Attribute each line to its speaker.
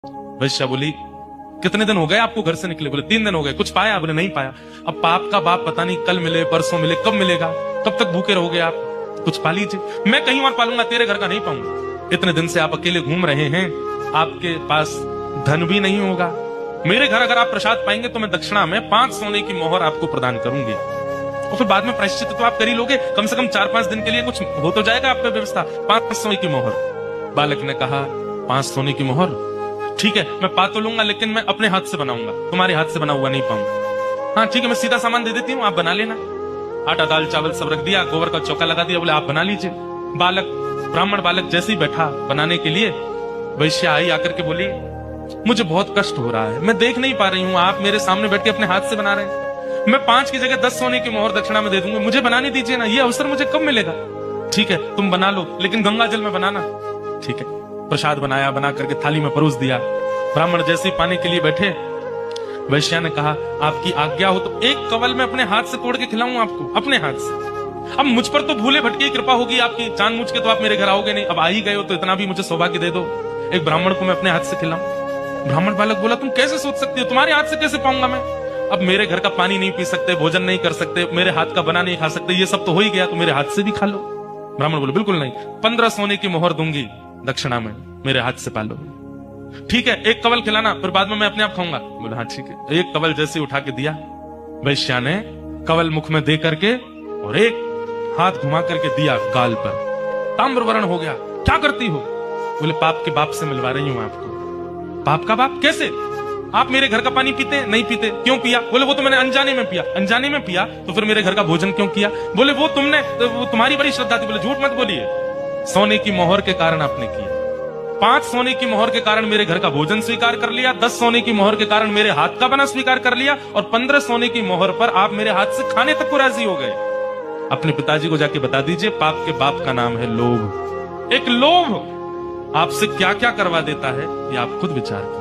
Speaker 1: वैश्या बोली, कितने दिन हो गए आपको घर से निकले? बोले 3 दिन हो गए। कुछ पाया? बोले नहीं पाया। अब पाप का बाप पता नहीं कल मिले परसों मिले, कब मिलेगा? कब तक भूखे रहोगे आप? कुछ पा लीजिए। मैं कहीं और पालूंगा, तेरे घर का नहीं पाऊंगा। इतने दिन से आप अकेले घूम रहे हैं, आपके पास धन भी नहीं होगा। मेरे घर अगर आप प्रसाद पाएंगे तो मैं दक्षिणा में 5 सोने की मोहर आपको प्रदान करूंगी, और फिर बाद में प्रायश्चित तो आप कर ही लोगे। कम से कम 4-5 दिन के लिए कुछ हो तो जाएगा आप पे व्यवस्था। 5 सोने की मोहर। बालक ने कहा, 5 सोने की मोहर, ठीक है, मैं पा तो लूंगा, लेकिन मैं अपने हाथ से बनाऊंगा, तुम्हारे हाथ से बना हुआ नहीं पाऊंगा। हाँ ठीक है, मैं सीधा सामान दे देती हूँ, आप बना लेना। आटा दाल चावल सब रख दिया, गोबर का चौका लगा दिया, बोले आप बना लीजिए। बालक, ब्राह्मण बालक जैसे ही बैठा बनाने के लिए, वैश्या आई आकर के बोली, मुझे बहुत कष्ट हो रहा है, मैं देख नहीं पा रही हूँ, आप मेरे सामने बैठ के अपने हाथ से बना रहे हैं। मैं 5 की जगह 10 सोने की मोहर दक्षिणा में दे दूंगी, मुझे बनाने दीजिए ना, ये अवसर मुझे कब मिलेगा? ठीक है, तुम बना लो, लेकिन गंगा जल में बनाना। ठीक है, प्रसाद बनाया, बना करके थाली में परोस दिया। ब्राह्मण जैसे ही पाने के लिए बैठे, वैश्या ने कहा, आपकी आज्ञा हो तो एक कवल में अपने हाथ से तोड़ के खिलाऊं आपको, अपने हाथ से। अब मुझ पर तो भूले भटके की कृपा होगी आपकी, जानबूझ के तो आप मेरे घर आओगे नहीं, अब आ ही गए हो तो इतना भी मुझे सौभाग्य दे दो, एक ब्राह्मण को मैं अपने हाथ से खिलाऊं। ब्राह्मण बालक बोला, तुम कैसे सोच सकती हो, तुम्हारे हाथ से कैसे पाऊंगा मैं? अब मेरे घर का पानी नहीं पी सकते, भोजन नहीं कर सकते, मेरे हाथ का बना नहीं खा सकते, ये सब तो हो ही गया, तो मेरे हाथ से भी खा लो। ब्राह्मण बोले, बिल्कुल नहीं, 15 सोने की मोहर दूंगी दक्षिणा में, मेरे हाथ से पालो। ठीक है, एक कवल खिलाना, फिर बाद में मैं अपने आप खाऊंगा। बोले हाँ ठीक है। एक कवल जैसे उठा के दिया, वैश्या ने कवल मुख में दे करके और एक हाथ घुमा करके दिया गाल पर, ताम्रवर्ण हो गया। क्या करती हो? बोले पाप के बाप से मिलवा रही हूं आपको। पाप का बाप कैसे? आप मेरे घर का पानी पीते नहीं पीते? क्यों पिया? बोले वो तो मैंने अनजाने में पिया। अनजाने में पिया तो फिर मेरे घर का भोजन क्यों किया? बोले वो तुम्हारी बड़ी श्रद्धा थी। बोले झूठ मत बोलिए, सोने की मोहर के कारण आपने किया। 5 सोने की मोहर के कारण मेरे घर का भोजन स्वीकार कर लिया, 10 सोने की मोहर के कारण मेरे हाथ का बना स्वीकार कर लिया, और 15 सोने की मोहर पर आप मेरे हाथ से खाने तक को राजी हो गए। अपने पिताजी को जाके बता दीजिए, पाप के बाप का नाम है लोभ। एक लोभ आपसे क्या क्या करवा देता है, ये आप खुद विचार करें।